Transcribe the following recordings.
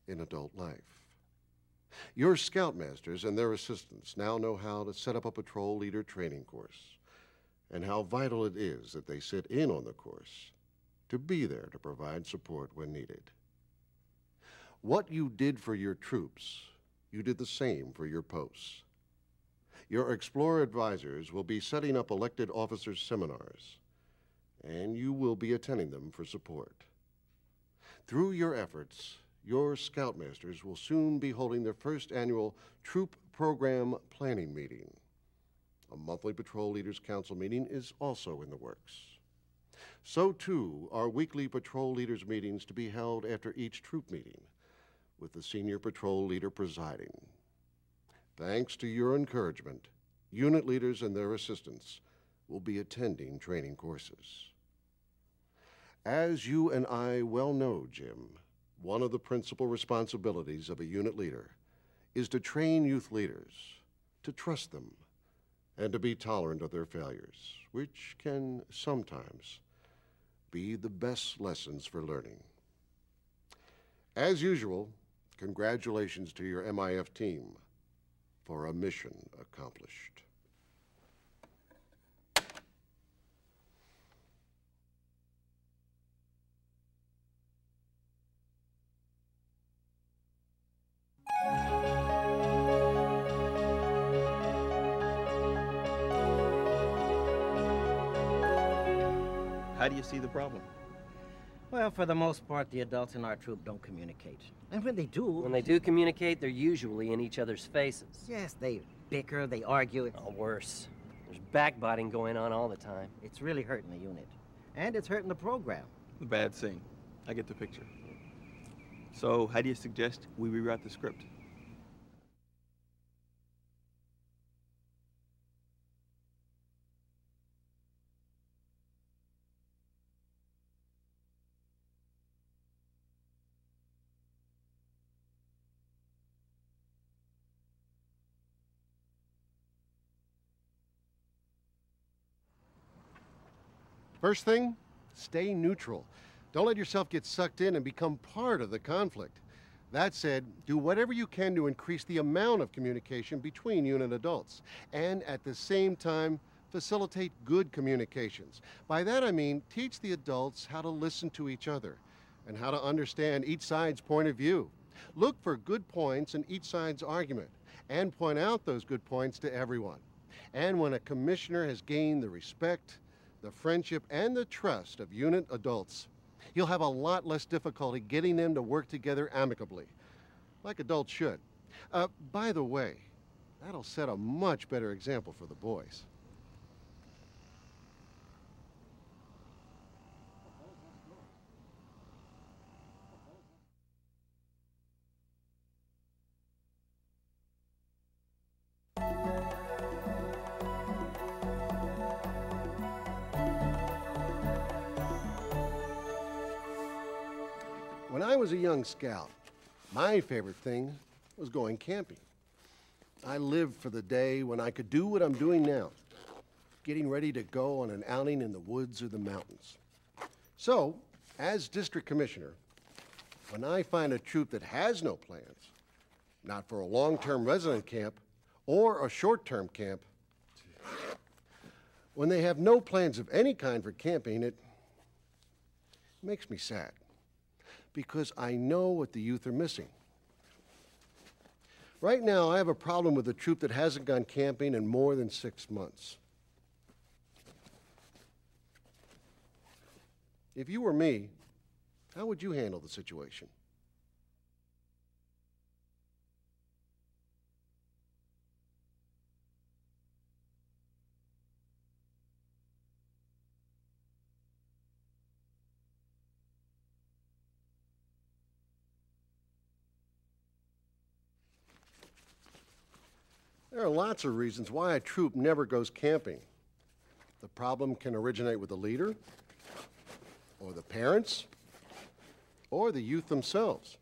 in adult life. Your scoutmasters and their assistants now know how to set up a patrol leader training course and how vital it is that they sit in on the course to be there to provide support when needed. What you did for your troops, you did the same for your posts. Your Explorer advisors will be setting up elected officers' seminars, and you will be attending them for support. Through your efforts, your scoutmasters will soon be holding their first annual Troop Program Planning Meeting. A monthly Patrol Leaders Council meeting is also in the works. So, too, are weekly Patrol Leaders meetings to be held after each troop meeting, with the senior patrol leader presiding. Thanks to your encouragement, unit leaders and their assistants will be attending training courses. As you and I well know, Jim, one of the principal responsibilities of a unit leader is to train youth leaders, to trust them, and to be tolerant of their failures, which can sometimes be the best lessons for learning. As usual, congratulations to your MIF team for a mission accomplished. How do you see the problem? Well, for the most part, the adults in our troop don't communicate. And when they do... When they do communicate, they're usually in each other's faces. Yes, they bicker, they argue. Or worse. There's backbiting going on all the time. It's really hurting the unit. And it's hurting the program. The bad scene. I get the picture. So, how do you suggest we rewrite the script? First thing, stay neutral. Don't let yourself get sucked in and become part of the conflict. That said, do whatever you can to increase the amount of communication between unit adults, and at the same time, facilitate good communications. By that I mean, teach the adults how to listen to each other and how to understand each side's point of view. Look for good points in each side's argument and point out those good points to everyone. And when a commissioner has gained the respect, the friendship, and the trust of unit adults, you'll have a lot less difficulty getting them to work together amicably, like adults should. By the way, that'll set a much better example for the boys. When I was a young scout, my favorite thing was going camping. I lived for the day when I could do what I'm doing now, getting ready to go on an outing in the woods or the mountains. So, as district commissioner, when I find a troop that has no plans, not for a long-term resident camp or a short-term camp, when they have no plans of any kind for camping, it makes me sad, because I know what the youth are missing. Right now, I have a problem with a troop that hasn't gone camping in more than 6 months. If you were me, how would you handle the situation? There are lots of reasons why a troop never goes camping. The problem can originate with the leader, or the parents, or the youth themselves.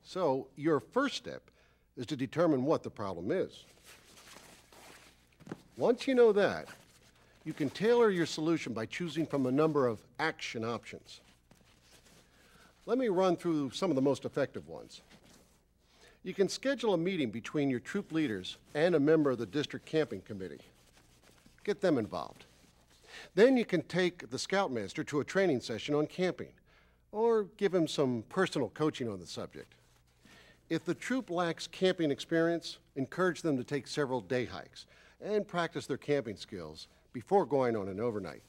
So your first step is to determine what the problem is. Once you know that, you can tailor your solution by choosing from a number of action options. Let me run through some of the most effective ones. You can schedule a meeting between your troop leaders and a member of the district camping committee. Get them involved. Then you can take the scoutmaster to a training session on camping, or give him some personal coaching on the subject. If the troop lacks camping experience, encourage them to take several day hikes and practice their camping skills before going on an overnight.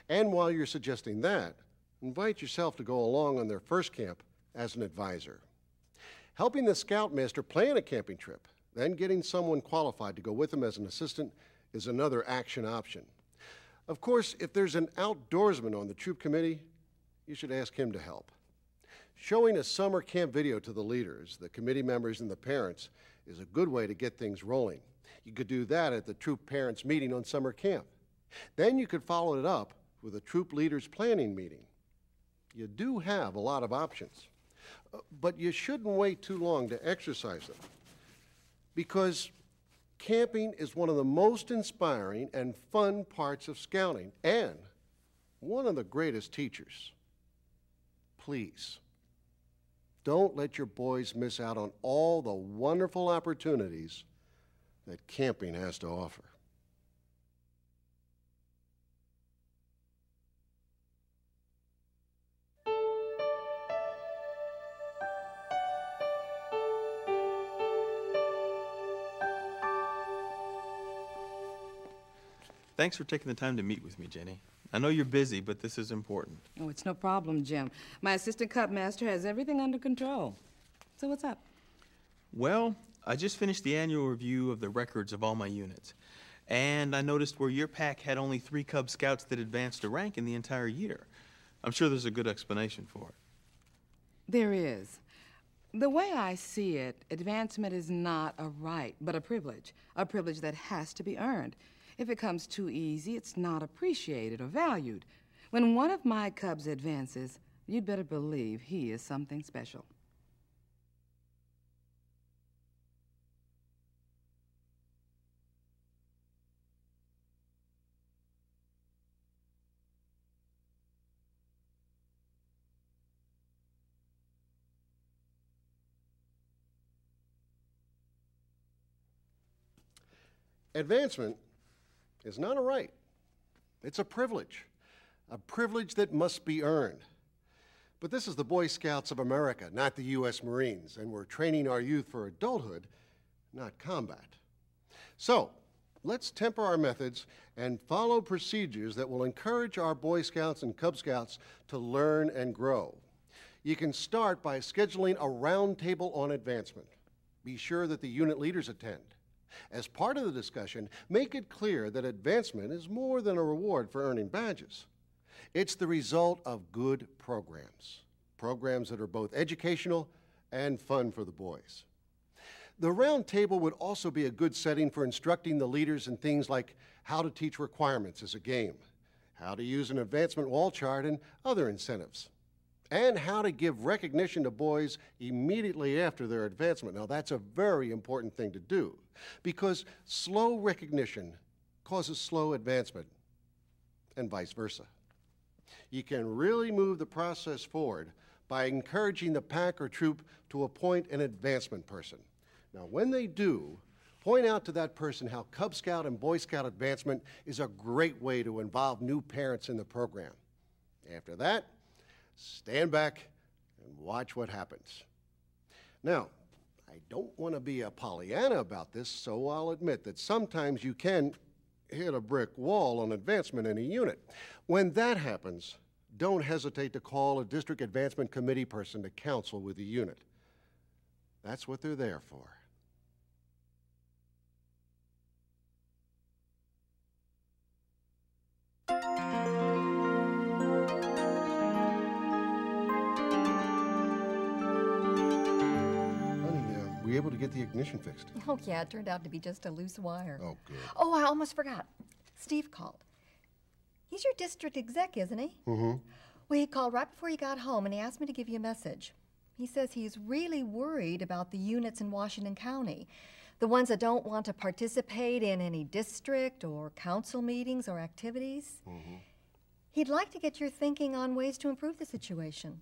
And while you're suggesting that, invite yourself to go along on their first camp as an advisor. Helping the scoutmaster plan a camping trip, then getting someone qualified to go with them as an assistant is another action option. Of course, if there's an outdoorsman on the troop committee, you should ask him to help. Showing a summer camp video to the leaders, the committee members, and the parents is a good way to get things rolling. You could do that at the troop parents meeting on summer camp. Then you could follow it up with a troop leaders planning meeting. You do have a lot of options, but you shouldn't wait too long to exercise them, because camping is one of the most inspiring and fun parts of scouting, and one of the greatest teachers. Please, don't let your boys miss out on all the wonderful opportunities that camping has to offer. Thanks for taking the time to meet with me, Jenny. I know you're busy, but this is important. Oh, it's no problem, Jim. My assistant cub master has everything under control. So what's up? Well, I just finished the annual review of the records of all my units, and I noticed where your pack had only 3 Cub Scouts that advanced a rank in the entire year. I'm sure there's a good explanation for it. There is. The way I see it, advancement is not a right, but a privilege that has to be earned. If it comes too easy, it's not appreciated or valued. When one of my cubs advances, you'd better believe he is something special. Advancement is not a right. It's a privilege that must be earned. But this is the Boy Scouts of America, not the U.S. Marines, and we're training our youth for adulthood, not combat. So, let's temper our methods and follow procedures that will encourage our Boy Scouts and Cub Scouts to learn and grow. You can start by scheduling a roundtable on advancement. Be sure that the unit leaders attend. As part of the discussion, make it clear that advancement is more than a reward for earning badges. It's the result of good programs that are both educational and fun for the boys. The round table would also be a good setting for instructing the leaders in things like how to teach requirements as a game, how to use an advancement wall chart and other incentives, and how to give recognition to boys immediately after their advancement. Now, that's a very important thing to do, because slow recognition causes slow advancement, and vice versa. You can really move the process forward by encouraging the pack or troop to appoint an advancement person. Now, when they do, point out to that person how Cub Scout and Boy Scout advancement is a great way to involve new parents in the program. After that, stand back and watch what happens. Now, I don't want to be a Pollyanna about this, so I'll admit that sometimes you can hit a brick wall on advancement in a unit. When that happens, don't hesitate to call a district advancement committee person to counsel with the unit. That's what they're there for. Were you able to get the ignition fixed? Oh, yeah, it turned out to be just a loose wire. Oh, good. Oh, I almost forgot. Steve called. He's your district exec, isn't he? Mm-hmm. Well, he called right before he got home, and he asked me to give you a message. He says he's really worried about the units in Washington County, the ones that don't want to participate in any district or council meetings or activities. Mm-hmm. He'd like to get your thinking on ways to improve the situation.